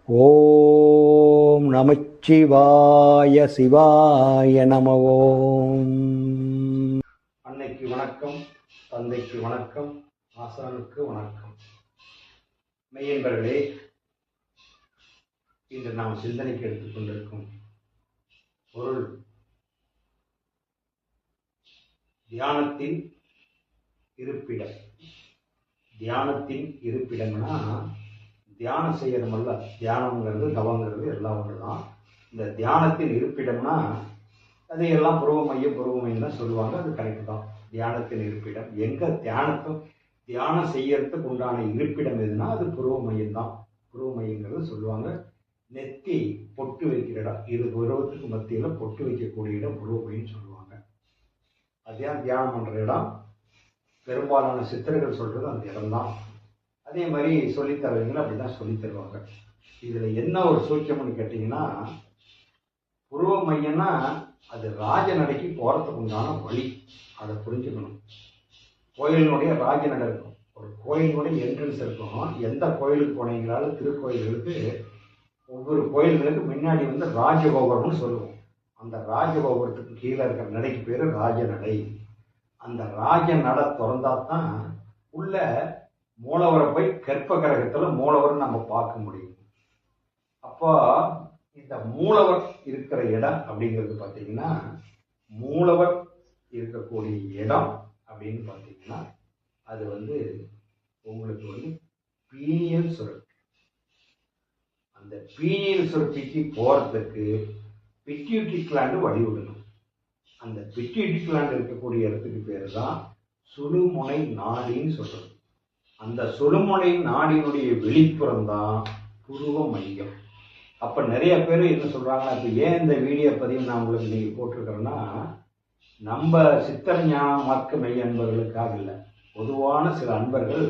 ஓம் நமச்சிவாய சிவாய நம. ஓம். அன்னைக்கு வணக்கம், தந்தைக்கு வணக்கம், ஆசானுக்கு வணக்கம். மெய்யன்பர்களே, இன்று நாம் சிந்தனைக்கு எடுத்துக்கொண்டிருக்கும் பொருள் தியானத்தின் இருப்பிடம். தியானத்தின் இருப்பிடம்னா தியானம் செய்யறமல்ல, தியானம்ங்கிறது தவங்கிறது எல்லாம் ஒன்று தான். இந்த தியானத்தின் இருப்பிடம்னா அதையெல்லாம் புருவ மையம் தான் சொல்லுவாங்க. அது கரெக்டு தான். தியானத்தின் இருப்பிடம் எங்கே தியானம் செய்யறதுக்கு உண்டான இருப்பிடம் எதுனா அது புருவ மையம் தான். புருவ மையங்கிறது சொல்லுவாங்க. நெத்தி பொட்டு வைக்கிற இடம், இரு புருவத்துக்கு மத்தியில் பொட்டு வைக்கக்கூடிய இடம் புருவ மையம்னு சொல்லுவாங்க. அதுதான் தியானம் பண்ணுற இடம். பெரும்பாலான சித்தர்கள் சொல்றது அந்த இடம்தான். அதே மாதிரி சொல்லித்தரவங்களும் அப்படிதான் சொல்லி தருவாங்க. இதுல என்ன ஒரு சூட்சம்னு கேட்டீங்கன்னா, புருவ மையம்னா அது ராஜநடைக்கு போறதுக்கு உண்டான வழி. அதை புரிஞ்சுக்கணும். கோயிலினுடைய ராஜநடை இருக்கும், ஒரு கோயிலினுடைய என்ட்ரன்ஸ் இருக்கும். எந்த கோயிலுக்கு போனீங்களாலும் திருக்கோயில்களுக்கு ஒவ்வொரு கோயில்களுக்கு முன்னாடி ராஜகோபுரம்னு சொல்லுவோம். அந்த ராஜகோபுரத்துக்கு கீழே இருக்கிற நடைக்கு பேரு ராஜநடை. அந்த ராஜநடை திறந்தாதான் உள்ள மூலவரை போய் கற்ப கிரகத்துல மூலவரை நம்ம பார்க்க முடியும். அப்போ இந்த மூலவர் இருக்கிற இடம் அப்படிங்கிறது பார்த்தீங்கன்னா, மூலவர் இருக்கக்கூடிய இடம் அப்படின்னு பார்த்தீங்கன்னா அது உங்களுக்கு பீனியல் சுரப்பி. அந்த பீனியல் சுரப்பிக்கு போறதுக்கு பிட்யூட்டரி கிளாண்டு வழிவிடணும். அந்த பிட்யூட்டரி கிளாண்டு இருக்கக்கூடிய இடத்துக்கு பேரு தான் சுழுமுனை நாடின்னு சொல்றது. அந்த சுழுமுனை நாடினுடைய வெளிப்புறம் தான் புருவ மையம். அப்ப நிறைய பேர் என்ன சொல்றாங்கன்னா, இப்ப ஏன் இந்த வீடியோ பதிவு நான் உங்களுக்கு இன்னைக்கு போட்டிருக்கிறேன்னா, நம்ம சித்தர் ஞான மார்க்க மெய் அன்பர்களுக்காக இல்லை, பொதுவான சில அன்பர்கள்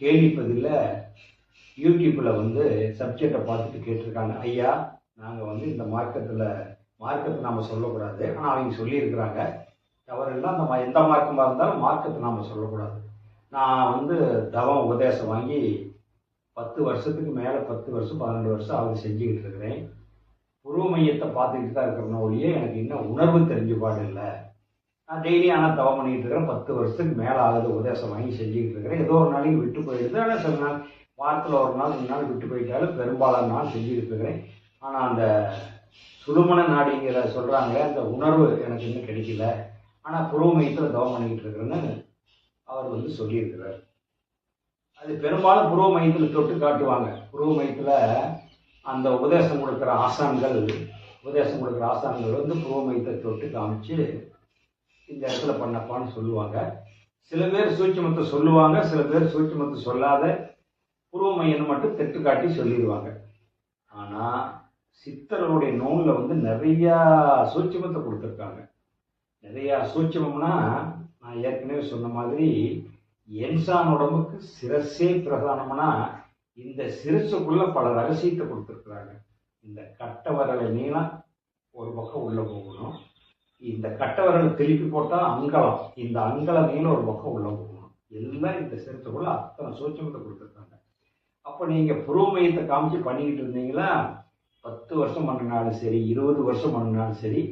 கேள்விப்பதில் யூடியூப்ல சப்ஜெக்டை பார்த்துட்டு கேட்டிருக்காங்க, ஐயா நாங்கள் இந்த மார்க்கத்தை நாம சொல்லக்கூடாது, ஆனால் அவங்க சொல்லியிருக்கிறாங்க தவறுலாம். அந்த எந்த மார்க்கமாக இருந்தாலும் மார்க்கத்தை நாம சொல்லக்கூடாது. நான் தவம் உபதேசம் வாங்கி 10 வருஷத்துக்கு மேலே 10 வருஷம் 12 வருஷம் அவங்க செஞ்சுக்கிட்டு இருக்கிறேன். புருவ மையத்தை பார்த்துக்கிட்டு தான் இருக்கிறன ஒழிய எனக்கு இன்னும் உணர்வு தெரிஞ்ச பாடு இல்லை. நான் டெய்லி ஆனால் தவம் பண்ணிக்கிட்டு இருக்கிறேன். 10 வருஷத்துக்கு மேலே ஆகுது உபதேசம் வாங்கி செஞ்சுக்கிட்டு இருக்கிறேன். ஏதோ ஒரு நாளைக்கு விட்டு போயிடுது. ஆனால் சில நாள் வாரத்தில் ஒரு நாள் 2 நாள் விட்டு போயிட்டாலும் பெரும்பாலான நாள் செஞ்சுக்கிட்டு இருக்கிறேன். ஆனால் அந்த சுழுமன நாடிங்கிற சொல்கிறாங்க, அந்த உணர்வு எனக்கு இன்னும் கிடைக்கல. ஆனால் புருவ மையத்தில் தவம் பண்ணிக்கிட்டு இருக்கிறேன்னு அவர் சொல்லியிருக்கிறார். அது பெரும்பாலும் புருவ மையத்தில் தொட்டு காட்டுவாங்க. புருவ மையத்தில் அந்த உபதேசம் கொடுக்குற ஆசான்கள் புருவ மையத்தை தொட்டு காமிச்சு இந்த இடத்துல பண்ணப்பான்னு சொல்லுவாங்க. சில பேர் சூட்சுமத்தை சொல்லுவாங்க, சில பேர் சூட்சுமத்தை சொல்லாத புருவ மையம் மட்டும் தொட்டு காட்டி சொல்லிடுவாங்க. ஆனால் சித்தர்களுடைய நூலில் நிறையா சூட்சுமத்தை கொடுத்துருக்காங்க. நிறையா சூட்சமம்னா நான் ஏற்கனவே சொன்ன மாதிரி என்சான் உடம்புக்கு சிரசே பிரதானம்னா இந்த சிரசுக்குள்ள பல ரகசியத்தை கொடுத்துருக்குறாங்க. இந்த கட்டை வரலை நீளம் ஒரு பக்கம் உள்ள போகணும். இந்த கட்டை வரலை திருப்பி போட்டால் அங்கலம், இந்த அங்கல நீளம் ஒரு பக்கம் உள்ள போகணும். எல்லாம் இந்த சிரசுக்குள்ள அத்தனை சூட்சமத்தை கொடுத்துருக்காங்க. அப்போ நீங்கள் புருவ மையத்தை காமிச்சு பண்ணிக்கிட்டு இருந்தீங்களா, 10 வருஷம் பண்ணினாலும் சரி, 20 வருஷம் பண்ணினாலும் சரி,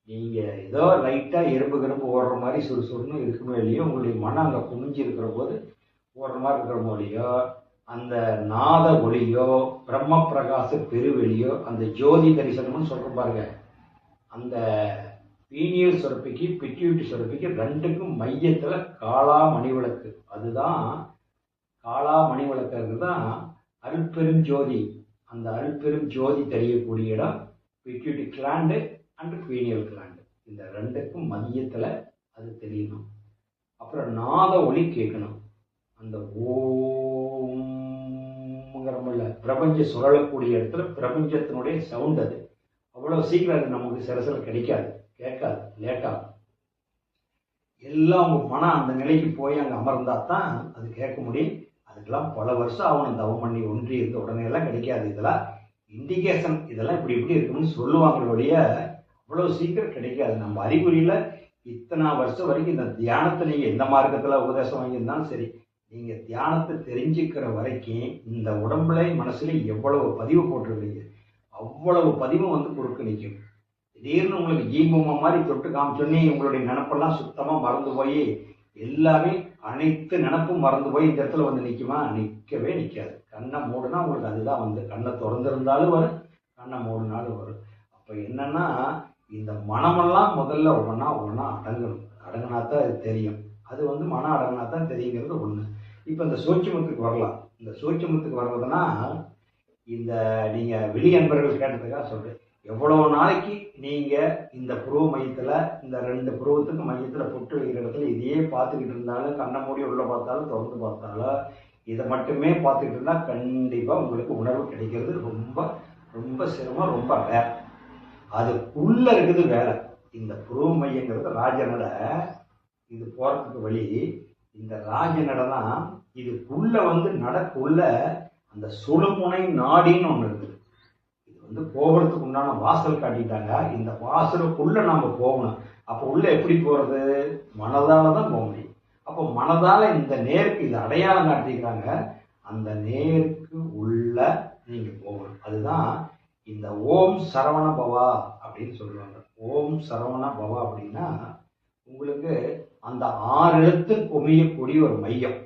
நீங்கள் ஏதோ லைட்டாக எறும்பு ஓடுற மாதிரி சுறுசுறுன்னு இருக்குமோ இல்லையோ, உங்களுடைய மனம் அங்கே குமிஞ்சு இருக்கிற போது ஓடுற மாதிரி இருக்கிற போலையோ, அந்த நாத ஒளியோ பிரம்ம பிரகாச பெருவெளியோ அந்த ஜோதி தரிசனம்னு சொல்கிறோம் பாருங்க, அந்த பீனியல் சுரப்பிக்கு பிட்யூட்டரி சுரப்பிக்கு ரெண்டுக்கும் மையத்தில் காளா மணிவிளக்கு. அதுதான் காளா மணிவிளக்கு தான் அருட்பெரும் ஜோதி. அந்த அருட்பெரும் ஜோதி தெரியக்கூடிய இடம் pituitary gland and pineal gland. இந்த ரெண்டுக்கும் மையத்தில் அது தெரியணும். அப்புறம் நாத ஒளி கேட்கணும். அந்த ஓம்ங்கிறமில்ல, பிரபஞ்சம் சுழலக்கூடிய இடத்துல பிரபஞ்சத்தினுடைய சவுண்ட். அது அவ்வளோ சீக்கிரம் அது நமக்கு சில கிடைக்காது, கேட்காது, லேட்டாகும். எல்லாம் உங்கள் மனம் அந்த நிலைக்கு போய் அங்கே அமர்ந்தா தான் அது கேட்க முடியும். அதுக்கெல்லாம் பல வருஷம் ஆகணும். தவம் பண்ணி ஒன்றி இருந்த உடனே எல்லாம் கிடைக்காது. இதெல்லாம் இண்டிகேஷன், இதெல்லாம் இப்படி இருக்குன்னு சொல்லுவாங்களுடைய அவ்வளோ சீக்கிரம் கிடைக்காது. நம்ம அறிகுறியில் இத்தனை வருஷம் வரைக்கும் இந்த தியானத்தை நீங்கள் எந்த மார்க்கத்தில் உபதேசம் வாங்கியிருந்தாலும் சரி, நீங்க தியானத்தை தெரிஞ்சுக்கிற வரைக்கும் இந்த உடம்புல மனசுல எவ்வளவு பதிவு போட்டிருக்கீங்க, அவ்வளவு பதிவு வந்து குறுக்க நிற்கும். திடீர்னு உங்களுக்கு ஜீபூமா மாதிரி தொட்டு காமிச்சோன்னே உங்களுடைய நினப்பெல்லாம் சுத்தமா மறந்து போய் எல்லாமே அனைத்து நினப்பும் மறந்து போய் இந்த இடத்துல வந்து நிற்குமா? நிற்கவே நிற்காது. கண்ணை மூடுனா உங்களுக்கு அதுதான் வந்து, கண்ணை திறந்திருந்தாலும் வரும், கண்ணை மூடினாலும் வரும். அப்போ என்னன்னா, இந்த மனமெல்லாம் முதல்ல ஒவ்வொன்றா அடங்கணும். அடங்கினாத்தான் அது தெரியும். அது வந்து மனம் அடங்கினா தான் தெரியுங்கிறது ஒன்று. இப்போ இந்த சூட்சுமத்துக்கு வரலாம். இந்த சூட்சுமத்துக்கு வர்றதுன்னா, இந்த நீங்கள் வெளி அன்பர்கள் கேட்டதுக்காக சொல்கிறேன். எவ்வளோ நாளைக்கு நீங்கள் இந்த புருவ மையத்தில், இந்த 2 புருவத்துக்கு மையத்தில் பொட்டு வைக்கிற இடத்துல இதையே பார்த்துக்கிட்டு இருந்தாலும், கண்ணை மூடி உள்ளே பார்த்தாலும் திறந்து பார்த்தாலும், இதை மட்டுமே பார்த்துக்கிட்டு இருந்தால் கண்டிப்பாக உங்களுக்கு உணர்வு கிடைக்கிறது ரொம்ப ரொம்ப சிரமம், ரொம்ப ரேர். அதுக்குள்ளே இருக்குது வேலை. இந்த புருவ மையங்கிறது ராஜநடை. இது போகிறதுக்கு வழி இந்த ராஜநடை தான். இதுக்குள்ளே வந்து நடக்குள்ள அந்த சுழுமுனை நாடின்னு ஒன்று இருக்குது. இது வந்து போகிறதுக்கு உண்டான வாசல் காட்டிட்டாங்க. இந்த வாசலுக்குள்ளே நாம் போகணும். அப்போ உள்ளே எப்படி போகிறது? மனதால் தான் போக முடியும். அப்போ மனதால் இந்த நேருக்கு இது அடையாளம் காட்டிக்கிறாங்க. அந்த நேருக்கு உள்ள நீங்கள் போகணும். அதுதான் இந்த ஓம் சரவண பவா அப்படின்னு சொல்லுவாங்க. ஓம் சரவண பவா அப்படின்னா உங்களுக்கு அந்த 6 எழுத்து குமியக்கூடிய ஒரு மையம்.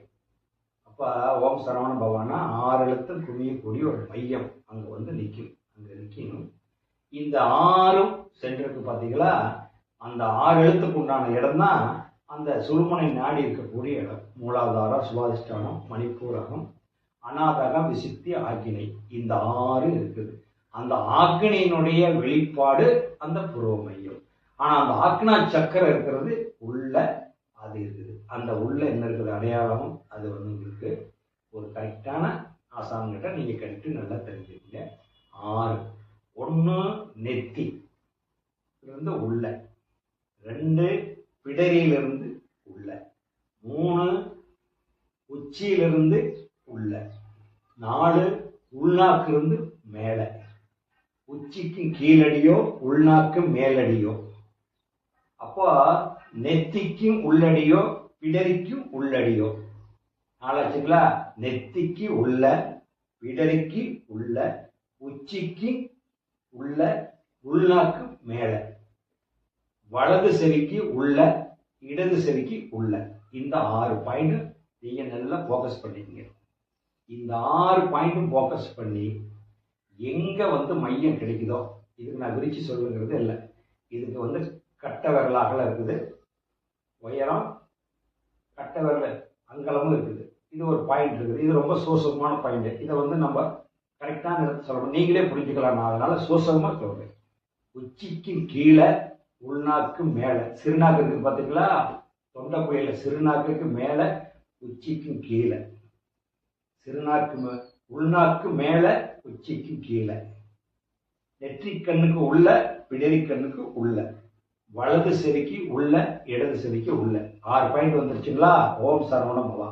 அப்போ ஓம் சரவண பவானா 6 எழுத்து குமியக்கூடிய ஒரு மையம் அங்கே வந்து நிற்கும். அங்கே நிற்கணும். இந்த 6 சென்டருக்கு பார்த்தீங்களா, அந்த 6 எழுத்துக்கு உண்டான இடம் தான் அந்த சுழுமுனை நாடி இருக்கக்கூடிய இடம். மூலாதாரம், சுவாதிஷ்டானம், மணிப்பூரகம், அநாதகம், விசுத்தி, ஆக்கினை. இந்த 6 இருக்குது. அந்த ஆக்கினையினுடைய வெளிப்பாடு அந்த புருவ மையம். ஆனால் அந்த ஆக்னா சக்கரம் இருக்கிறது உள்ள, அது இருக்குது. அந்த உள்ள என்ன இருக்குது அடையாளமும் அது வந்து உங்களுக்கு ஒரு கரெக்டான ஆசான்கிட்ட நீங்கள் கரெக்டு நல்லா தெரிஞ்சுக்கீங்க. 6 1 நெத்தி இருந்து உள்ள, 2 பிடரியிலிருந்து உள்ள, 3 உச்சியிலிருந்து உள்ள, 4 உள்நாக்கிலிருந்து மேலே, உச்சிக்கு கீழடியோ உள்நாக்கு மேலடியோ. அப்போ நெத்திக்கும் உள்ளடியோ பிடரிக்கும் உள்ளடியோ. நாளாச்சுங்களா? நெத்திக்கு உள்ள, பிடரிக்கு உள்ள, உச்சிக்கு உள்ள, உள்நாக்கு மேலே, வலது செவிக்கு உள்ள, இடது செவிக்கு உள்ள. இந்த 6 பாயிண்ட் நீங்க நல்லா ஃபோக்கஸ் பண்ணிக்கங்க. இந்த 6 பாயிண்ட்டும் ஃபோக்கஸ் பண்ணி எங்க வந்து மையம் கிடைக்குதோ, இதுக்கு நான் விரிச்சு சொல்லுங்கிறது இல்லை. இதுக்கு வந்து கட்டை விரல் அகலம் இருக்குது, உயரம் கட்டை விரல் அங்கலமும் இருக்குது. இது ஒரு பாயிண்ட் இருக்குது. இது ரொம்ப சூசகமான பாயிண்ட். இதை வந்து நம்ம கரெக்டான இடத்துல சொல்லணும். நீங்களே புரிஞ்சுக்கலாம். நான் அதனால சூசகமா சொல்றேன். உச்சிக்கு கீழே, உள்நாக்கு மேலே, சிறுநாக்கு இருக்குது பார்த்தீங்களா? தொண்டை குழியில சிறுநாக்குக்கு மேலே, உச்சிக்கும் கீழே, சிறுநாக்கு உள்நாக்கு மேலே, உச்சிக்கு கீழே, நெற்றி கண்ணுக்கு உள்ள, பிடரி கண்ணுக்கு உள்ள, வலது செவிக்கு உள்ள, இடது செவிக்கு உள்ள. 6 பாயிண்ட் வந்துருச்சுங்களா? ஓம் சரவண பவா.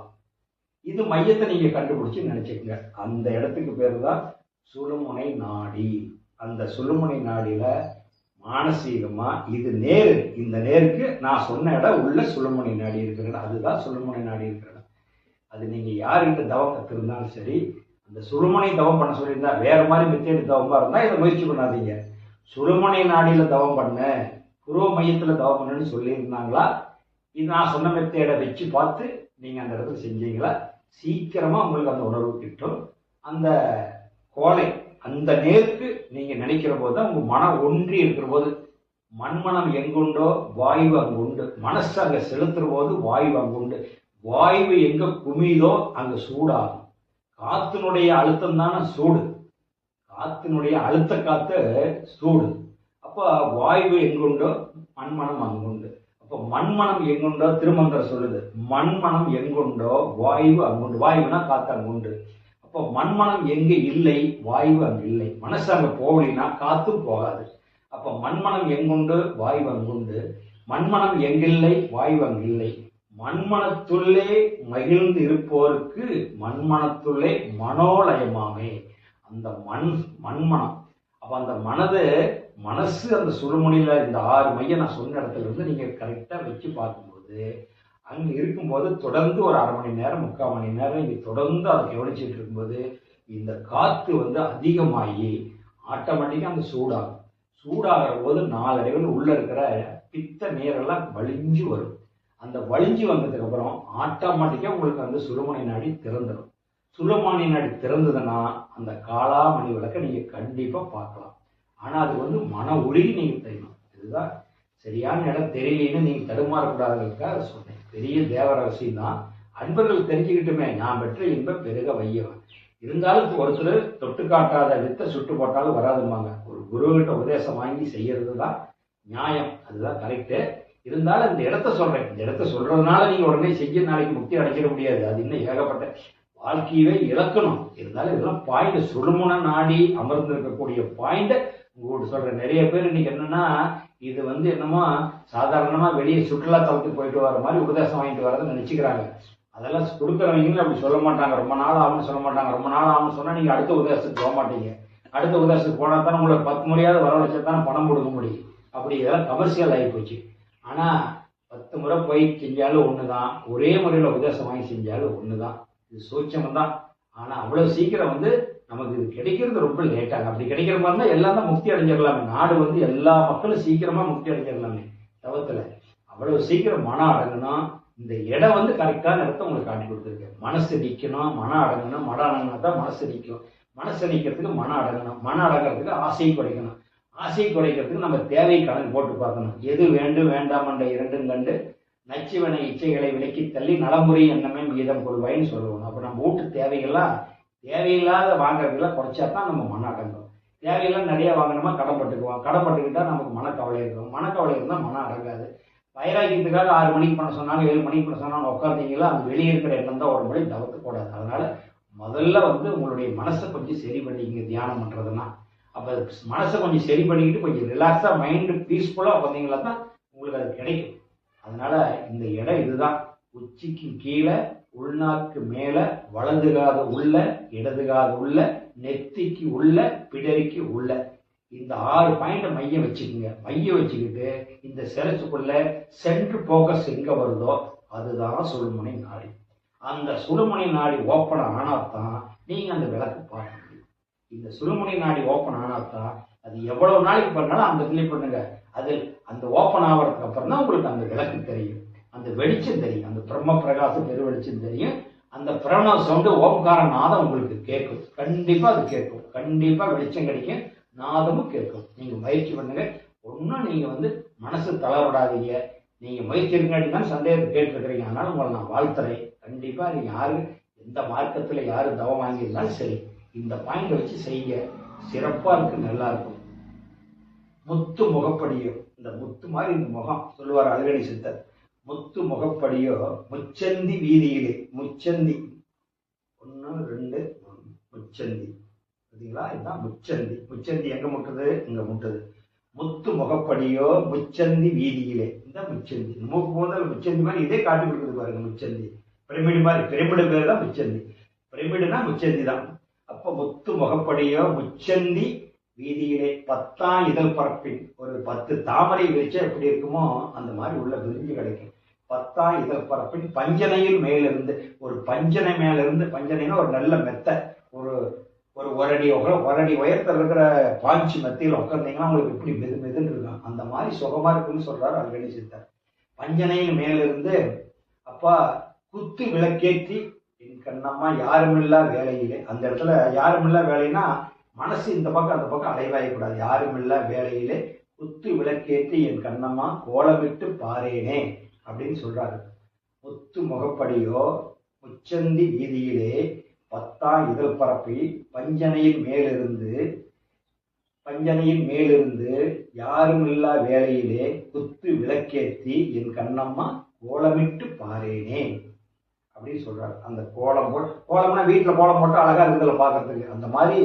இது மையத்தை நீங்க கண்டுபிடிச்சு நினைச்சுக்கங்க. அந்த இடத்துக்கு பேரு தான் சுழுமுனை நாடி. அந்த சுழுமுனை நாடியில மானசீகமா இது நேரு. இந்த நேருக்கு நான் சொன்ன இடம் உள்ள சுழுமுனை நாடி இருக்கிற இடம். அதுதான் சுழுமுனை நாடி இருக்கிற இடம். அது நீங்க யாருக்கிட்ட தவம் கத்திருந்தாலும் சரி, அந்த சுழுமுனை தவம் பண்ண சொல்லியிருந்தா, வேற மாதிரி மெத்தேடு தவமா இருந்தா இதை முயற்சி பண்ணாதீங்க. சுழுமுனை நாடியில தவம் பண்ண, புருவ மையத்துல தவம் பண்ணுன்னு சொல்லியிருந்தாங்களா, இது நான் சொன்ன மெத்தேடை வச்சு பார்த்து நீங்க அந்த இடத்துல செஞ்சீங்களா, சீக்கிரமா உங்களுக்கு அந்த உணர்வு கிட்டும். அந்த கோலை, அந்த நேருக்கு நீங்க நினைக்கிற போது தான் உங்க மனம் ஒன்றி இருக்கிற போது, மண்மனம் எங்குண்டோ வாயு அங்கு உண்டு. மனசு அங்க செலுத்துற போது வாயு அங்கு உண்டு. வாயு எங்க குமிதோ அங்க சூடாகும். காத்தினுடைய அழுத்தம் தானே சூடு. காத்தினுடைய அழுத்த காத்து சூடு. அப்ப வாயு எங்குண்டோ மண்மனம் அங்குண்டு. அப்ப மண்மனம் எங்குண்டோ, திருமந்திரம் சொல்லுது, மண்மனம் எங்குண்டோ வாயு அங்குண்டு. வாயுனா காத்து அங்குண்டு. அப்போ மண்மனம் எங்க இல்லை, வாயு அங்கு இல்லை. மனசு அங்க போகலினா காத்தும் போகாது. அப்ப மண்மனம் எங்குண்டு, வாயு அங்குண்டு. மண்மனம் எங்கில்லை, வாயு அங்கு இல்லை. மண்மனத்துள்ளே மகிழ்ந்து இருப்போருக்கு மண்மனத்துள்ளே மனோலயமாமே. அந்த மண்மனம். அப்ப அந்த மனசு அந்த சுழுமுனையில இந்த 6 மையம் நான் சொன்ன இடத்துல இருந்து நீங்க கரெக்டா வச்சு பார்க்கும்போது அங்கே இருக்கும்போது தொடர்ந்து ஒரு 1/2 மணி நேரம் 3/4 மணி நேரம் இங்கே தொடர்ந்து அதை கவனிச்சுட்டு இருக்கும்போது இந்த காற்று வந்து அதிகமாகி ஆட்டோமேட்டிக்காக அந்த சூடாகும். சூடாகிற போது நாளடைவில் உள்ள இருக்கிற பித்த நீரெல்லாம் வலிஞ்சு வரும். அந்த வலிஞ்சு வந்ததுக்கு அப்புறம் ஆட்டோமேட்டிக்காக உங்களுக்கு அந்த சுழுமுனை நாடி திறந்துடும். சுழுமுனை நாடி திறந்ததுன்னா அந்த காளாமணி விளக்கை நீங்கள் கண்டிப்பாக பார்க்கலாம். ஆனால் அது வந்து மன உருகி நீங்கள் தெரியணும். இதுதான் சரியான இடம் தெரியலன்னு நீங்கள் தடுமாறக்கூடாதுக்காக சொன்னேன். பெரிய தேவ ரகசியம் தான். அன்பர்கள் தெரிஞ்சுக்கிட்டுமே, நான் பெற்ற இன்ப பெருக வையவன். இருந்தாலும் ஒருத்தர் தொட்டு காட்டாத வித்தை சுட்டு போட்டாலும் வராதுமாங்க. ஒரு குருகிட்ட உபதேசம் வாங்கி செய்யறது தான் நியாயம், அதுதான் கரெக்டு. இருந்தாலும் இந்த இடத்த சொல்றேன். இந்த இடத்த சொல்றதுனால நீங்க உடனே செஞ்சு நாளைக்கு முக்தி அடைச்சிட முடியாது. அது இன்னும் ஏகப்பட்ட வாழ்க்கையவே இழக்கணும். இருந்தாலும் இதெல்லாம் பாயிண்ட், சுழுமுனை நாடி அமர்ந்திருக்கக்கூடிய பாயிண்ட் உங்கள்கிட்ட சொல்றேன். நிறைய பேர் இன்னைக்கு என்னன்னா, இது வந்து என்னமோ சாதாரணமா வெளியே சுற்றுலா தலத்துக்கு போயிட்டு வர மாதிரி உபதேசம் வாங்கிட்டு வரதுன்னு நினைச்சுக்கிறாங்க. அதெல்லாம் கொடுக்குறவங்களும் அப்படி சொல்ல மாட்டாங்க. ரொம்ப நாள் ஆகும்னு சொல்ல மாட்டாங்க. ரொம்ப நாள் ஆகும்னு சொன்னா நீங்க அடுத்த உபதேசத்துக்கு போக மாட்டீங்க. அடுத்த உபதேசத்துக்கு போனா தானே உங்களுக்கு 10 முறையாவது வரவழைச்சா தானே பணம் கொடுக்க முடியும். அப்படி இதெல்லாம் கமர்ஷியல் ஆகி போச்சு. ஆனா 10 முறை போய் செஞ்சாலும் ஒண்ணுதான், ஒரே முறையில உபதேசம் வாங்கி செஞ்சாலும் ஒண்ணுதான். இது சூட்சம் தான். ஆனா அவ்வளவு சீக்கிரம் வந்து நமக்கு இது கிடைக்கிறது ரொம்ப லேட்டாக. அப்படி கிடைக்கிற மாதிரி தான் எல்லாம் தான் முக்தி அடைஞ்சிடலாமே. நாடு வந்து எல்லா மக்களும் சீக்கிரமா முக்தி அடைஞ்சிடலாமே. தவத்துல அவ்வளவு சீக்கிரம் மனம் அடங்கணும். இந்த இடம் வந்து கரெக்டான இடத்த உங்களுக்கு காட்டி கொடுத்துருக்கு. மனசு நிற்கணும், மனம் அடங்கணும். மனம் அடங்கினா தான் மனசு நிற்கும். மனசு நிற்கிறதுக்கு மனம் அடங்கணும். மனம் அடங்கிறதுக்கு ஆசையை குறைக்கணும். ஆசையை குறைக்கிறதுக்கு நம்ம தேவை கணக்கு போட்டு பார்க்கணும். எது வேண்டும் வேண்டாம் என்ற இரண்டும் கண்டு நச்சுவனை இச்சைகளை விலக்கி தள்ளி நலமுறை எண்ணமே மீதம் கொள்வாயின்னு சொல்லுவோம். அப்போ நம்ம வீட்டு தேவைகள்லாம் தேவையில்லாத வாங்குறதுலாம் குறைச்சா தான் நம்ம மன அடங்கும். தேவையெல்லாம் நிறைய வாங்கினோமா கடன்பட்டுக்குவோம். கடன்பட்டுக்கிட்டா நமக்கு மனக்கவலை இருக்கும். மனக்கவலை இருந்தால் மனம் அடங்காது. வைராக்கியத்துக்காக 6 மணிக்கு பண்ண சொன்னாங்க, 7 மணிக்கு பண்ண சொன்னாங்க, உட்காந்தீங்களா அது வெளியே இருக்கிற எண்ணம் தான் ஒரு மணி தவிர்த்து கூடாது. அதனால முதல்ல வந்து உங்களுடைய மனசை கொஞ்சம் சரி பண்ணிக்கிங்க தியானம் பண்றதுன்னா. அப்போ மனசை கொஞ்சம் சரி பண்ணிக்கிட்டு கொஞ்சம் ரிலாக்ஸா மைண்டு பீஸ்ஃபுல்லா உட்காந்தீங்களா தான் உங்களுக்கு அது கிடைக்கும். அதனால இந்த இடம் இதுதான். உச்சிக்கு கீழே, உள்நாக்கு மேல, வலது காது உள்ள, இடது காது உள்ள, நெத்திக்கு உள்ள, பிடரிக்கு உள்ள, இந்த 6 பாயிண்ட மையம் வச்சுக்கோங்க. மையம் வச்சுக்கிட்டு இந்த சிரசுக்குள்ள சென்ட்ரு போக்கஸ் எங்க வருதோ அதுதான் சுழுமுனை நாடி. அந்த சுழுமுனை நாடி ஓப்பன் ஆனாத்தான் நீங்க அந்த விளக்கு பார்க்க முடியும். இந்த சுழுமுனை நாடி ஓப்பன் ஆனாத்தான் அது எவ்வளவு நாளைக்கு பண்ணாலும் அந்த கிளிக் பண்ணுங்க. அது அந்த ஓப்பன் ஆகிறதுக்கு அப்புறம் தான் உங்களுக்கு அந்த விளக்கு தெரியும், அந்த வெளிச்சம் தெரியும், அந்த பிரம்ம பிரகாசம் பெரு வெளிச்சம் தெரியும். அந்த பிரணவ சவுண்டு ஓம்கார நாதம் உங்களுக்கு கேட்கும். கண்டிப்பா அது கேட்கும். கண்டிப்பா வெளிச்சம் கிடைக்கும், நாதமும் கேட்கும். நீங்க முயற்சி பண்ணுங்க. ஒன்னும் நீங்க வந்து மனசு தளரவிடாதீங்க. நீங்க முயற்சி இருக்காட்டி தான் சந்தேகத்தை கேட்டுருக்கிறீங்க. அதனால உங்களை நான் வாழ்த்துறேன். கண்டிப்பா நீங்க யாரு எந்த மார்க்கத்துல யாரு தவம் வாங்கியிருந்தாலும் சரி, இந்த பாயிண்ட் வச்சு செய்ய சிறப்பா இருக்கு, நல்லா இருக்கும். முத்து முகப்படியோ, இந்த முத்து மாதிரி இந்த முகம் சொல்லுவார் அழகணி சித்தர். முத்து முகப்படியோ முச்சந்தி வீதியிலே, முச்சந்தி 1 2 முச்சந்தி, பார்த்தீங்களா? இதுதான் முச்சந்தி. முச்சந்தி எங்க முட்டுது? இங்க முட்டுது. முத்து முகப்படியோ முச்சந்தி வீதியிலே, இந்த முச்சந்தி. மூக்கு முதல் முச்சந்தி மாதிரி இதே காட்டி கொடுக்குது பாருங்க. முச்சந்தி பிரமிடு மாதிரி, பிரமிடு பேர் தான் முச்சந்தி. பிரமிடுனா முச்சந்தி தான். அப்ப முத்து முகப்படியோ முச்சந்தி வீதியிலே 10 இதழ் பரப்பின், ஒரு 10 தாமரை விரிச்சா எப்படி இருக்குமோ அந்த மாதிரி உள்ள விரிஞ்சு கிடைக்கும். 10 இதழ் பரப்பின் பஞ்சனையில் மேலிருந்து, ஒரு பஞ்சனை மேலிருந்து, பஞ்சனைன்னா ஒரு நல்ல மெத்த, ஒரு அடி உயரத்தில் இருக்கிற பாஞ்சு மெத்தையில் உட்கார்ந்தீங்கன்னா உங்களுக்கு எப்படி மெது மெதுன்னு இருக்கும். அந்த மாதிரி சுகமா இருக்குன்னு சொல்றாரு அழகணி சித்தர். பஞ்சனையில் மேலிருந்து அப்பா குத்து விளக்கேற்றி என் கண்ணம்மா யாருமில்லா வேலையிலே, அந்த இடத்துல யாருமில்லா வேலைன்னா மனசு இந்த பக்கம் அந்த பக்கம் அலைவாயக்கூடாது. யாருமில்லா வேலையிலே குத்து விளக்கேற்றி என் கண்ணம்மா கோலமிட்டு பாரேனே அப்படின்னு சொல்றாரு. முத்து முகப்படியோ முச்சந்தி வீதியிலே 10 இதழ் பரப்பி பஞ்சனையின் மேலிருந்து யாருமில்லா வேலையிலே குத்து விளக்கேற்றி என் கண்ணம்மா கோலமிட்டு பாரேனே அப்படின்னு சொல்றாரு. அந்த கோலம்னா வீட்டில் கோலம் போட்டு அழகா இருக்குதுல பாக்குறதுக்கு, அந்த மாதிரி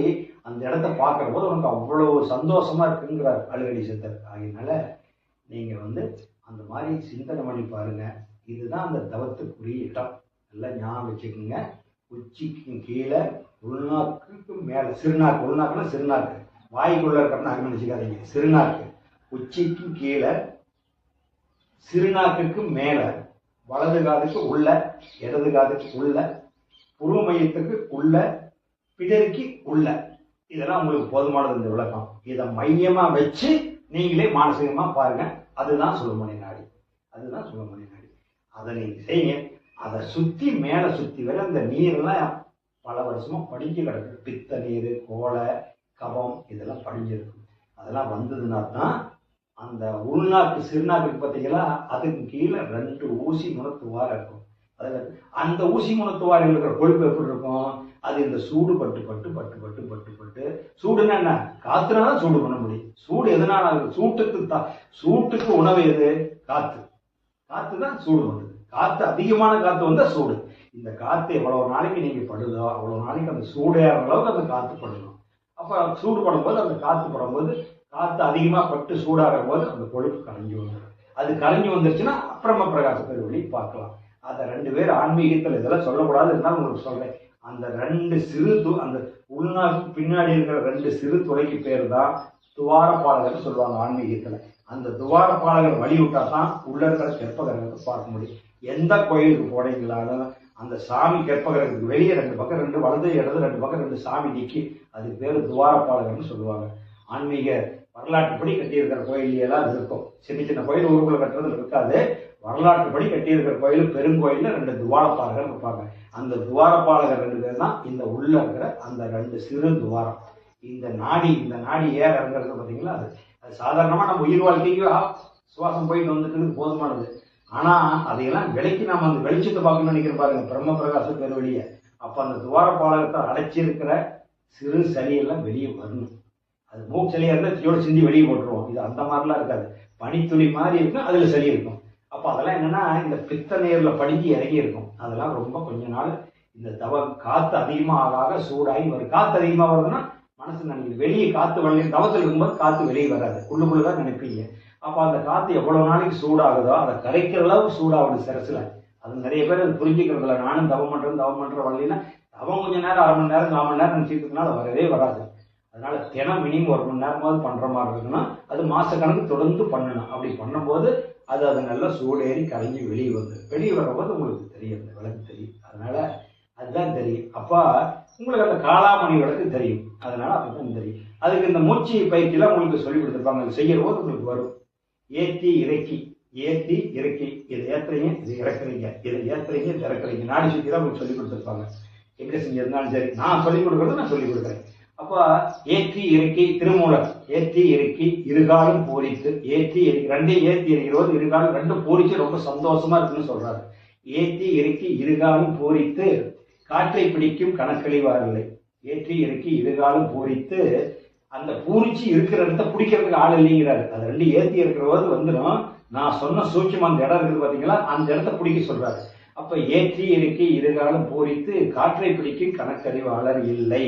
அந்த இடத்த பார்க்கிற போது உனக்கு அவ்வளவு சந்தோஷமா இருக்குங்கிறார் அழகடி சித்தர். அதனால நீங்க வந்து அந்த மாதிரி சிந்தனை பண்ணி பாருங்க. இதுதான் அந்த தவத்துக்குரிய இடம். நல்லா ஞாபகம் வச்சுக்கோங்க. உச்சிக்கு கீழே, உள்நாக்கு மேல, சிறுநாக்கு, உள்நாக்குன்னா சிறுநாக்கு, வாய்க்குள்ள இருக்கிறன்னு அங்கே நினைச்சுக்காதீங்க. சிறுநாக்கு உச்சிக்கு கீழே, சிறுநாக்குக்கு மேல, வலது காதுக்கு உள்ள, இடது காதுக்கு உள்ள, புருவ மையத்துக்கு உள்ள, பிடரிக்கு உள்ள. இதெல்லாம் உங்களுக்கு போதுமானது இந்த விளக்கம். இதை மையமா வச்சு நீங்களே மானசீகமா பாருங்க. அதுதான் சுழுமுனை நாடி. அதுதான் சுழுமுனை நாடி. அதை நீங்க செய்யுங்க. அதை சுத்தி மேல சுத்தி வர இந்த நீர்லாம் பல வருஷமா படிஞ்சு கிடக்கு. பித்த நீர், கோலை, கபம் இதெல்லாம் படிஞ்சிருக்கும். அதெல்லாம் வந்ததுன்னா தான் அந்த உள்நாக்கு சிறுநாக்கு பார்த்தீங்களா, அதுக்கு கீழே 2 ஊசி முனத்துவாரம் இருக்கும். அதில் அந்த ஊசி முனத்துவாரம் இருக்கிற கொழுப்பு எப்படி இருக்கும்? அது இந்த சூடு பட்டு பட்டு பட்டு பட்டு பட்டு பட்டு சூடுன்னா என்ன? காத்துனால சூடு பண்ண முடியும். சூடு எதனால? சூட்டுக்கு உணவு எது? காத்து. காத்து தான் சூடு பண்ணுது. காத்து அதிகமான காத்து வந்தா சூடு. இந்த காத்து எவ்வளவு நாளைக்கு நீங்க படுதோ அவ்வளவு நாளைக்கு அந்த சூடேற அளவுக்கு அந்த காத்து படணும். அப்ப சூடு படும்போது அந்த காத்து படும்போது காத்து அதிகமா பட்டு சூடாகும் போது அந்த கொழுப்பு கரைஞ்சி வந்துடும். அது கரைஞ்சி வந்துருச்சுன்னா அப்புறமா பிரகாச பெருவெளி பார்க்கலாம். அதை 2 பேர் ஆன்மீகத்தில் இதெல்லாம் சொல்லக்கூடாது இருந்தாலும் உங்களுக்கு சொல்றேன். அந்த 2 சிறு அந்த உள்நாக்கு பின்னாடி இருக்கிற 2 சிறு துளைக்கு பேர் தான் துவாரப்பாலகர்னு சொல்லுவாங்க ஆன்மீகத்துல. அந்த துவாரப்பாலகர் வழி விட்டா தான் உள்ள இருக்கிற கற்பகிரகத்தை பார்க்க முடியும். எந்த கோயிலுக்கு போனீங்களாலும் அந்த சாமி கற்பகிரகத்துக்கு வெளியே 2 பக்கம் 2 வலது இடது 2 பக்கம் 2 சாமி நிக்கி. அதுக்கு பேர் துவாரப்பாலகர்னு சொல்லுவாங்க. ஆன்மீக வரலாற்றுப்படி கட்டியிருக்கிற கோயிலாம் இருக்கும். சின்ன சின்ன கோயில் ஊருக்குள்ள கட்டுறதுல இருக்காது. வரலாற்றுப்படி கட்டியிருக்கிற கோயில் பெருங்கோயில 2 துவாரப்பாலகர் இருப்பாங்க. அந்த துவாரப்பாலகர் 2 பேர் தான் இந்த உள்ள இருக்கிற அந்த 2 சிறு துவாரம். இந்த நாடி ஏற இறங்குறது பார்த்தீங்களா, அது சாதாரணமா நம்ம உயிர் வாழ்க்கைக்கு சுவாசம் போயிட்டு வந்துட்டு போதுமானது. ஆனா அதையெல்லாம் விலைக்கு நாம அந்த வெளிச்சத்தை பார்க்கணும்னு நினைக்கிறேன் பாருங்க, பிரம்ம பிரகாச பெருவெளிய. அப்ப அந்த துவாரப்பாலகத்தை அடைச்சிருக்கிற சிறு சளியெல்லாம் வெளியே வரணும். அது மூக்கு சளியா இருந்தா தீயோட சிந்தி வெளியே போட்டுருவோம். இது அந்த மாதிரிலாம் இருக்காது. பனித்துளி மாதிரி இருக்கும், அதுல சளி இருக்கும். அப்ப அதெல்லாம் என்னன்னா இந்த பித்த நீர்ல படிஞ்சு இறங்கி இருக்கும். அதெல்லாம் ரொம்ப கொஞ்ச நாள் இந்த காத்து அதிகமா ஆக சூடாகி வரும். காத்து அதிகமா வருதுன்னா மனசு நினைக்குது. வெளியே காத்து வெளியே தவத்தில் இருக்கும்போது காத்து வெளியே வராது, உள்ளுக்குள்ளதான் நினைப்பீங்க. அப்ப அந்த காத்து எவ்வளவு நாளைக்கு சூடாகுதோ அதை கரைக்கிற அளவுக்கு சூடாகுது சிரசுல. அது நிறைய பேர் அது புரிஞ்சுக்கிறதுல. நானும் தவம் பண்ற வரலைன்னா தவம் கொஞ்ச நேரம் 1/2 மணி நேரம் 4 மணி நேரம் நினைச்சிருக்கனால வரவே வராது. அதனால தினம் மினிமம் 1 மணி நேரமாவது பண்ற மாதிரி இருக்குன்னா அது மாசக்கணக்கு தொடர்ந்து பண்ணணும். அப்படி பண்ணும்போது அது நல்லா சூடேறி கரைஞ்சி வெளியே வரும்போது உங்களுக்கு தெரியும், அந்த விளக்கு தெரியும். அதனால அதுதான் தெரியும். அப்ப உங்களுக்கு அந்த காளாமணி விளக்கு தெரியும். அதனால அப்பதான் தெரியும். அதுக்கு இந்த மூச்சு பயிற்சியெல்லாம் உங்களுக்கு சொல்லி கொடுத்துருப்பாங்க. அது செய்யற போது உங்களுக்கு வரும். ஏத்தி இறக்கி இதை ஏத்துறீங்க, இதை இறக்குறீங்க, இதை ஏத்துறீங்க, இதை இறக்குறீங்க. நாடி சுத்தி தான் உங்களுக்கு சொல்லி கொடுத்துருப்பாங்க. எப்படி செஞ்சிருந்தாலும் சரி, நான் சொல்லிக் கொடுக்கறது நான் சொல்லிக் கொடுக்குறேன். அப்ப ஏற்றி இறக்கி திருமூலர் ஏற்றி இறக்கி இருகாலும் பூரித்து ஏற்றி இறக்கி 2 ஏற்றி இறக்கிறது இருகாலும் 2 பூரிச்சு ரொம்ப சந்தோஷமா இருக்குன்னு சொல்றாரு. ஏற்றி இறக்கி இருகாலும் பூரித்து காற்றை பிடிக்கும் கணக்கழிவாரில்லை. ஏற்றி இறக்கி இருகாலும் பூரித்து அந்த பூரிச்சு இருக்கிற இடத்த பிடிக்கிறதுக்கு ஆள் இல்லைங்கிறாரு. அது 2 ஏற்றி இருக்கிறவது வந்துடும். நான் சொன்ன சூட்சம் அந்த இடம் இருக்குது பாத்தீங்களா, அந்த இடத்த பிடிக்க சொல்றாரு. அப்ப ஏற்றி இறக்கி இருகாலும் பூரித்து காற்றை பிடிக்கும் கணக்கறிவாளர் இல்லை.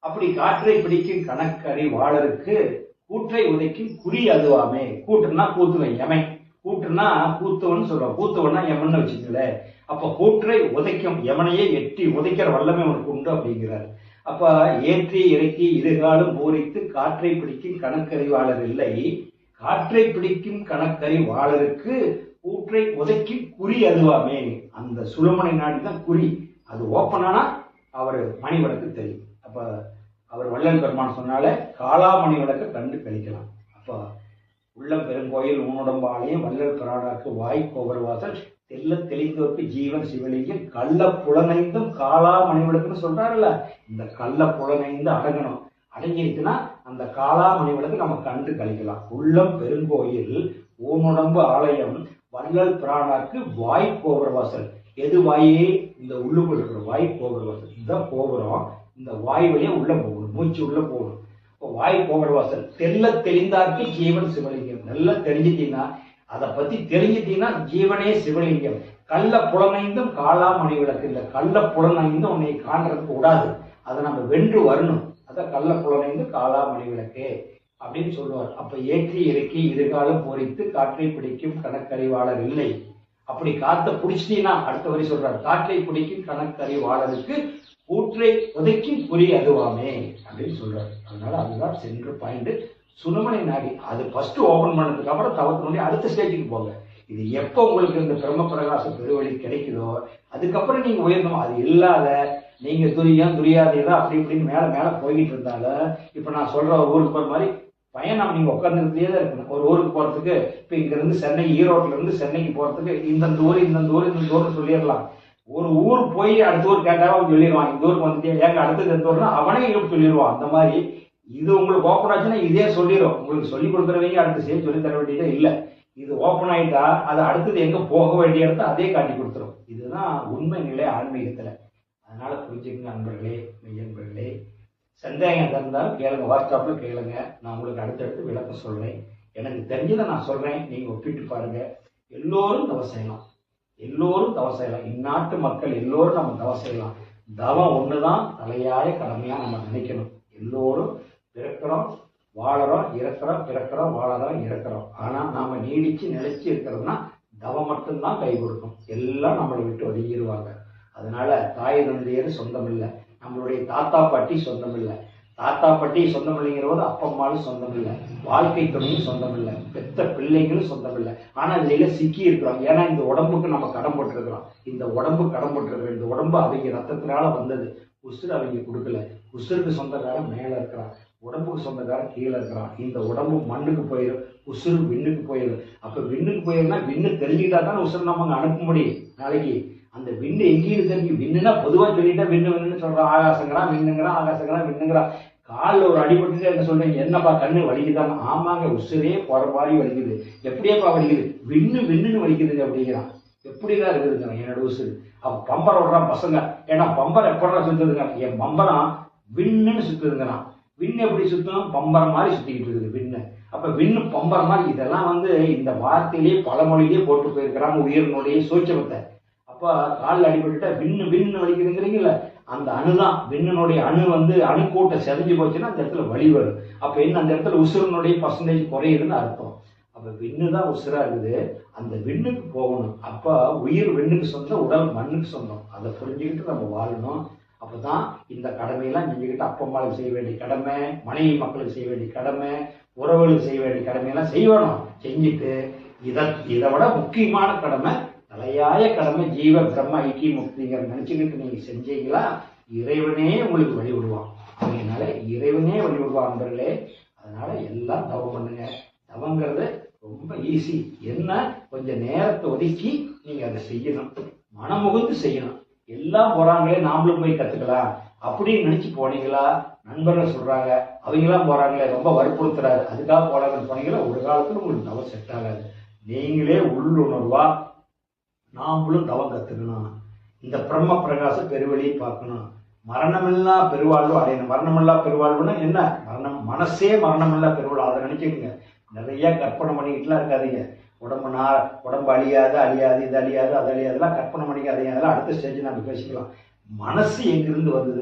அப்படி காற்றை பிடிக்கும் கணக்கறிவாளருக்கு கூற்றை உதைக்கும் குறி அதுவாமே. கூற்றுனா கூத்துவன் எமை, கூற்றுனா கூத்துவன் சொல்லுவான். கூத்துவன்னா எமன்னு வச்சுக்கல. அப்ப கூற்றை உதைக்கும் எமனையே எட்டி உதைக்கிற வல்லமை உனக்கு உண்டு அப்படிங்கிறார். அப்ப ஏற்றி இறக்கி இருகாலும் பூரித்து காற்றை பிடிக்கும் கணக்கறிவாளர் இல்லை. காற்றை பிடிக்கும் கணக்கறிவாளருக்கு கூற்றை உதைக்கும் குறி அதுவாமே. அந்த சுழுமுனை நாடிதான் குறி. அது ஓப்பனானா அவர் மணி விளக்கு தெரியும். அப்ப அவர் வள்ளல் பெருமான் சொன்னால காளாமணி விளக்க கண்டு கழிக்கலாம். அப்ப உள்ளம் பெருங்கோயில் ஊனுடம்பு ஆலயம் வள்ளல் பிரானாக்கு வாய் கோபுர வாசல் தெல்ல தெளிந்தோருக்கு ஜீவன் சிவலிங்கம் கள்ள புலனைந்தும் காளாமணி விளக்குன்னு சொல்றாருல்ல. இந்த கள்ள புலனைந்து அடங்கணும். அடங்கிருச்சுன்னா அந்த காளாமணி விளக்கு நம்ம கண்டு கழிக்கலாம். உள்ளம் பெருங்கோயில் ஊனுடம்பு ஆலயம் வள்ளல் பிரானாக்கு வாய் கோபுர வாசல். எது வாயே? இந்த உள்ளுக்குள் இருக்கிற வாய் கோபுர வாசல். இதுதான் கோபுரம். இந்த வாய் வழியா உள்ள போகணும், மூச்சு உள்ள போகணும். இப்போ வாய் கோபுர வாசல் தெல்ல தெளிந்தார்க்கு ஜீவன் சிவலிங்கம். நல்லா தெரிஞ்சிட்டீங்கன்னா, அதை பத்தி தெரிஞ்சிட்டீங்கன்னா ஜீவனே சிவலிங்கம். கள்ள புலனைந்தும் காளாமணி விளக்கு. இல்லை கள்ள புலனைந்தும் உன்னை காண்றதுக்கு விடாது. அதை நம்ம வென்று வரணும். அதான் கள்ள புலனைந்து காளாமணி விளக்கு அப்படின்னு சொல்லுவார். அப்ப ஏற்றி இறக்கி இருகாலும் பொறித்து காற்றை பிடிக்கும் கணக்கறிவாளர் இல்லை. அப்படி காற்றை பிடிச்சிட்டீங்கன்னா அடுத்த வரி சொல்றாரு, காற்றை பிடிக்கும் கணக்கறிவாளருக்கு கூற்றை உதைக்கும் குறி அதுவாமே அப்படின்னு சொல்றாரு. அதனால அதுதான் சென்ற பாயிண்ட். சுழுமுனை நாடி அது ஃபர்ஸ்ட் ஓபன் பண்ணதுக்கு அப்புறம் தவத்தினுடைய அடுத்த ஸ்டேஜுக்கு போங்க. இது எப்போ உங்களுக்கு இந்த பிரம்ம பிரகாச பெருவழி கிடைக்குதோ அதுக்கப்புறம் நீங்க உயர்ந்தோம். அது இல்லாத நீங்க துரியாதீதா அப்படி இப்படின்னு மேல மேல போய்கிட்டு இருந்தாலும், இப்ப நான் சொல்ற ஒரு ஊருக்கு போற மாதிரி பயணம் நீங்க உட்காந்துருந்தே தான் இருக்கணும். ஒரு ஊருக்கு போறதுக்கு இப்ப இங்க இருந்து சென்னை, ஈரோட்ல இருந்து சென்னைக்கு போறதுக்கு இந்த ஊர் சொல்லிடலாம். ஒரு ஊர் போய் அடுத்த ஊர் கேட்டாலும் சொல்லிடுவான், இந்த ஊருக்கு வந்துட்டே ஏங்க அடுத்தது எந்த ஊர்னா அவனே சொல்லிடுவான். அந்த மாதிரி இது உங்களுக்கு ஓப்பன் ஆச்சுன்னா இதே சொல்லிடும். உங்களுக்கு சொல்லி கொடுக்குறவங்க அடுத்து சேர்த்து சொல்லி தர வேண்டியதே இல்லை. இது ஓப்பன் ஆயிட்டா அது அடுத்தது எங்க போக வேண்டிய இடத்த அதே காட்டி கொடுத்துரும். இதுதான் உண்மை நிலை ஆன்மீகத்துல. அதனால புரிஞ்சுக்கங்க அன்பர்களே, மெய்யன்பர்களே. சந்தேகம் இருந்தாலும் கேளுங்க, வாட்ஸ்அப்ல கேளுங்க. நான் உங்களுக்கு அடுத்தடுத்து விளக்கம் சொல்றேன். எனக்கு தெரிஞ்சதை நான் சொல்றேன், நீங்க ஒப்பிட்டு பாருங்க. எல்லோரும் தவம் செய்யலாம், எல்லோரும் தவம் செய்யலாம். இந்நாட்டு மக்கள் எல்லோரும் நம்ம தவம் செய்யலாம். தவம் ஒண்ணுதான் தலையாய கடமையா நம்ம நினைக்கணும். எல்லோரும் பிறக்கிறோம், வாழறோம், இறக்குறோம், பிறக்கிறோம், வாழறோம், இறக்குறோம். ஆனா நாம நீடிச்சு நிலைச்சு இருக்கிறதுனா தவம் மட்டும்தான் கை கொடுக்கும். எல்லாம் நம்மளை விட்டு ஒதுங்கிடுவாங்க. அதனால தாய் தந்தையர் சொந்தம் இல்லை, நம்மளுடைய தாத்தா பாட்டி சொந்தம் இல்லை. தாத்தா பாட்டி சொந்தம் இல்லைங்கிறபோது அப்பம்மாலும் சொந்தம் இல்லை, வாழ்க்கை துணையும் சொந்தம் இல்லை, பெத்த பிள்ளைங்களும் சொந்தம் இல்லை. ஆனா இதுல சிக்கி இருக்கிறோம். ஏன்னா இந்த உடம்புக்கு நம்ம கடன் போட்டிருக்கிறோம். இந்த உடம்பு கடன் போட்டிருக்கிறோம். இந்த உடம்பு அவங்க ரத்தத்தினால வந்தது. உசுறு அவங்க கொடுக்கல. உசுருக்கு சொந்தக்காரன் மேல இருக்கிறான், உடம்புக்கு சொந்தக்காரன் கீழே இருக்கிறான். இந்த உடம்பு மண்ணுக்கு போயிடும், உசுறு விண்ணுக்கு போயிடும். அப்ப விண்ணுக்கு போயிருந்தா விண்ணு தெரிஞ்சுக்கிட்டா தானே உசுறு நம்ம அங்க அனுப்ப முடியும். நாளைக்கு அந்த விண்ணு எங்கேயும் தெரியும். விண்ணுனா பொதுவா சொல்லிட்டா விண்ணு சொல்றான், ஆகாசங்கிறான், விண்ணுங்கிறான், ஆகாசங்கிறான், விண்ணுங்கிறான். காலில் ஒரு அடிபட்டு என்ன சொல்றீங்க, என்னப்பா கண்ணு வலிக்குதான்? ஆமாங்க, உசுரே போற மாதிரி வலிக்குது. எப்படியேப்பா வலிக்குது? விண்ணுன்னு வலிக்குதுங்க அப்படிங்கிறான். எப்படிதான் இருக்குதுங்க என்னோட உசுறு? அவன் பம்பரை விடுறான் பசங்க. ஏன்னா பம்பரை எப்படா சுத்துதுங்க? என் பம்பரம் விண்ணுன்னு சுத்துதுங்கிறான். விண்ணு எப்படி சுத்தம்? பம்பரை மாதிரி சுத்திக்கிட்டு இருக்குது விண்ணு. அப்ப விண்ணு பம்பரை மாதிரி. இதெல்லாம் இந்த வார்த்தையிலேயே பழமொழியிலேயே போட்டு போயிருக்கிறாங்க உயிரினுடைய சூட்சமத்தை. அப்ப காலில் அடிபட்டுட்டா விண்ணு வலிக்குதுங்கிறீங்கல்ல, அந்த அணுதான் விண்ணுனுடைய அணு கூட்டம் செதஞ்சு போச்சுன்னா அந்த இடத்துல வலி வரும். அப்ப என்ன, அந்த இடத்துல உசுரனுடைய பர்சன்டேஜ் குறையுதுன்னு அர்த்தம். அப்ப விண்ணு தான் உசுரா இருக்குது. அந்த விண்ணுக்கு போகணும். அப்ப உயிர் விண்ணுக்கு சொந்தம், உடல் மண்ணுக்கு சொந்தம். அதை புரிஞ்சுக்கிட்டு நம்ம வாழணும். அப்பதான் இந்த கடமையெல்லாம் செஞ்சுக்கிட்டு அப்பம்மாவுக்கு செய்ய வேண்டிய கடமை, மனைவி மக்களுக்கு செய்ய வேண்டிய கடமை, உறவுகளுக்கு செய்ய வேண்டிய கடமையெல்லாம் செய்யணும். செஞ்சுட்டு இதை விட முக்கியமான கடமை, தலையாய கடமை, ஜீவ பிரம்ம ஐக்கிய முக்திங்கிற நினைச்சுக்கிட்டு நீங்க செஞ்சீங்களா, இறைவனே உங்களுக்கு வழி விடுவான். அதனால இறைவனே வழி விடுவான் நண்பர்களே. அதனால எல்லாம் தவம் பண்ணுங்க. தவங்கிறது ரொம்ப ஈஸி. என்ன, கொஞ்சம் நேரத்தை ஒதுக்கி நீங்க அதை செய்யணும், மனமுகுந்து செய்யணும். எல்லாம் போறாங்களே நாமளும் போய் கத்துக்கலாம் அப்படின்னு நினைச்சு போனீங்களா? நண்பர்கள் சொல்றாங்க, அவங்களாம் போறாங்களே, ரொம்ப வற்புறுத்துறாரு, அதுக்காக போறாங்கன்னு போனீங்களா, ஒரு காலத்துல உங்களுக்கு தவம் செட் ஆகாது. நீங்களே உள்ளுணர்வா நாமளும் தவம் கத்துக்கணும். இந்த பிரம்ம பிரகாச பெருவெளியை பார்க்கணும். மரணமில்லா பெருவாழ்வு அடையணும். மரணமில்லா பெருவாழ்வுன்னா என்ன? மரணம், மனசே மரணமில்லா பெருவாழ்வு. அதை நினைச்சுக்கோங்க. நிறைய கற்பனை பண்ணிக்கிட்டுலாம் இருக்காதீங்க. உடம்பு அழியாது, இது அழியாது, அது அழியாதுலாம் கற்பனை பண்ணிக்காதீங்க. அதெல்லாம் அடுத்த ஸ்டேஜ் நம்ம பேசிக்கலாம். மனசு எங்கிருந்து வந்தது?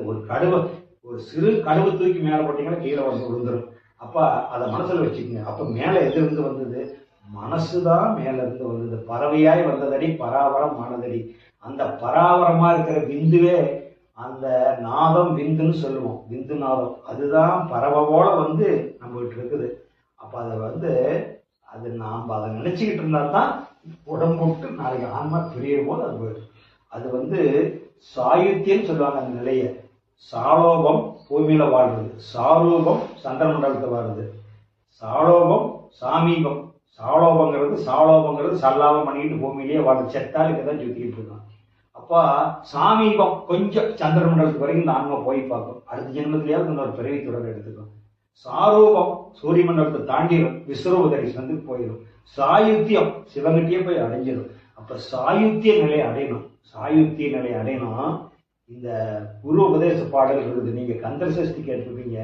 ஒரு சிறு கடுவு தூக்கி மேலே போட்டீங்கன்னா கீழே வந்து விழுந்துடும். அப்ப அதை மனசுல வச்சுக்கோங்க. அப்ப மேல எதிர்ந்து வந்தது? மனசுதான் மேல இருந்து வந்தது. பறவையாய் வந்ததடி பராவரம் ஆனதடி. அந்த பராவரமா இருக்கிற விந்துவே அந்த நாதம் விந்துன்னு சொல்லுவோம். விந்து நாதம் அதுதான் பறவை போல நம்ம கிட்ட இருக்குது. அப்ப அது நாம் அதை நினைச்சுக்கிட்டு இருந்தா தான் உடம்பு விட்டு நாளைக்கு ஆன்மா பிரியும் போது அது போயிடும். அது சாயுத்தியம் சொல்லுவாங்க அந்த நிலைய. சாலோபம் பூமியில வாழ்றது, சாரூபம் சந்திர மண்டலத்தை வாழ்றது, சாலோபம் சாமீபம். சாலோபங்கிறது சல்லாபம் பண்ணிக்கிட்டு பூமியிலேயே வாழ்றது, செத்தாலுக்கு தான் சுத்திக்கிட்டு இருக்கான். அப்ப சாமீபம் கொஞ்சம் சந்திர மண்டலத்துக்கு வரைக்கும் இந்த ஆன்மா போய் பார்க்கும். அடுத்த ஜென்மத்திலேயாவது இன்னொரு பிறவி தொடர் எடுத்துக்கும். சாரூபம் சூரிய மண்டலத்தை தாண்டிடும், விஸ்வரூப தரிசனத்துக்கு போயிடும். சாயுத்தியம் சிவகட்டியே போய் அடைஞ்சிடும். அப்ப சாயுத்திய நிலை அடையணும். சாயுத்திய நிலை அடையணும். இந்த குரு உபதேச பாடல் இருக்குது. நீங்க கந்தர் சஷ்டி கேட்டிருப்பீங்க.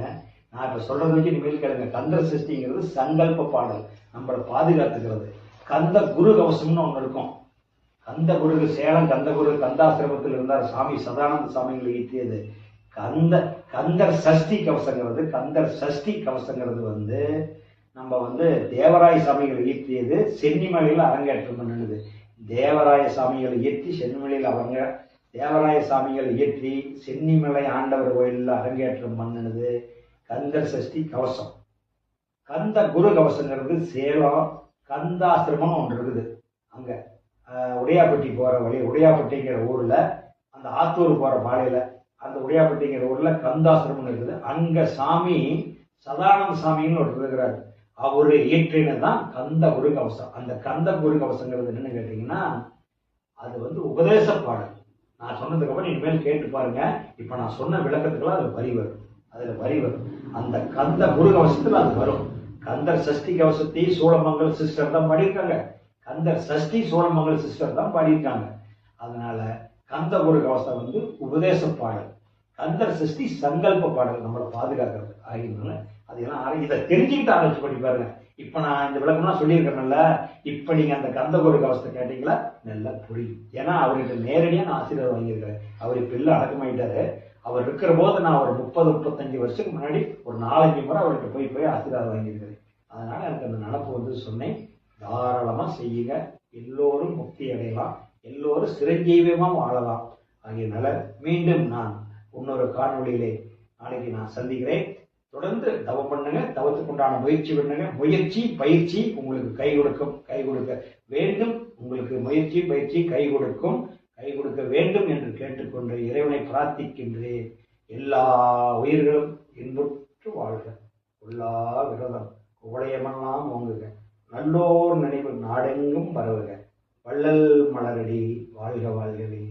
நான் இப்ப சொல்றது வச்சு இனிமேல் கேளுங்க. கந்தர் சஷ்டிங்கிறது சங்கல்ப பாடல், நம்மளை பாதுகாத்துக்கிறது. கந்த குரு கவசம்னு ஒண்ணு இருக்கும். கந்த குரு, சேலம் கந்த குரு கந்தாசிரமத்தில் இருந்தார் சாமி சதானந்த சாமிகளை ஈட்டியது. கந்தர் சஷ்டி கவசங்கிறது, கந்தர் சஷ்டி கவசங்கிறது நம்ம தேவராய சாமிகளை ஈட்டியது, சென்னிமலையில் அரங்கேற்றம் பண்ணுது. தேவராய சாமிகளை ஏற்றி சென்னிமலையில் தேவராய சாமிகளை ஏற்றி சென்னிமலை ஆண்டவர் கோயிலில் அரங்கேற்றம் பண்ணினது கந்தர் சஷ்டி கவசம். கந்த குரு கவசங்கிறது சேலம் கந்தாசிரமம் ஒன்று இருக்குது. அங்கே உடையாப்பட்டி போகிற வழி, உடையாப்பட்டிங்கிற ஊரில் அந்த ஆத்தூர் போகிற பாதையில் அந்த உடையாப்பட்டிங்கிற ஊரில் கந்தாசிரமம் இருக்குது. அங்கே சாமி சதானந்த சாமின்னு ஒருத்தர் இருக்கிறார். அவரு இயற்றினது தான் கந்த குரு கவசம். அந்த கந்த குரு கவசங்கிறது என்னன்னு கேட்டீங்கன்னா, அது வந்து உபதேச பாடல். நான் சொன்னதுக்கு அப்புறம் இனிமேல் கேட்டு பாருங்க. இப்ப நான் சொன்ன விளக்கத்துக்கெல்லாம் அதுல வரி வரும். அந்த கந்த குரு கவசத்துல அது வரும். கந்தர் சஷ்டி கவசத்தை சூளமங்கல் சிஸ்டர் தான் பாடியிருக்காங்க. கந்தர் சஷ்டி சூளமங்கல் சிஸ்டர் தான் பாடியிருக்காங்க. அதனால கந்த குரு கவசம் வந்து உபதேச பாடல், கந்தர் சஷ்டி சங்கல்ப பாடல், நம்மளை பாதுகாக்கிறது ஆகியனால அதெல்லாம் இதை தெரிஞ்சுக்கிட்டு ஆராய்ச்சி பண்ணி பாருங்க. இப்ப நான் இந்த விளக்கம்லாம் சொல்லியிருக்கேன்ல, இப்ப நீங்க அந்த கந்த குரு கவசத்தை கேட்டீங்களா நல்லா புரியும். ஏன்னா அவர்கிட்ட நேரடியா நான் ஆசீர்வாதம் வாங்கியிருக்கிறேன். அவர் இப்ப எல்லாம் அடக்கமாயிட்டாரு. அவர் இருக்கிற போது நான் ஒரு 30-35 வருஷத்துக்கு முன்னாடி ஒரு 4-5 முறை அவர்கிட்ட போய் ஆசீர்வாதம் வாங்கியிருக்கிறேன். அதனால எனக்கு அந்த நினப்பு வந்து சொன்னேன். தாராளமா செய்யுங்க, எல்லோரும் முக்தி அடையலாம், எல்லோரும் சிரஞ்சீவியமா வாழலாம். ஆகியனால மீண்டும் நான் இன்னொரு காணொளியிலே நாளைக்கு நான் சந்திக்கிறேன். தொடர்ந்து தவம் பண்ணுங்க, தவத்துக்கு உண்டான முயற்சி பண்ணுங்க. முயற்சி பயிற்சி உங்களுக்கு கை கொடுக்க வேண்டும். உங்களுக்கு முயற்சி பயிற்சி கை கொடுக்க வேண்டும் என்று கேட்டுக்கொண்டு இறைவனை பிரார்த்திக்கின்றேன். எல்லா உயிர்களும் இன்புற்று வாழ்க, உள்ளா விரதம் குவளையமெல்லாம் ஓங்குக, நல்லோர் நினைவு நாடெங்கும் பரவுக, வள்ளல் மலரடி வாழ்க வாழ்கவே.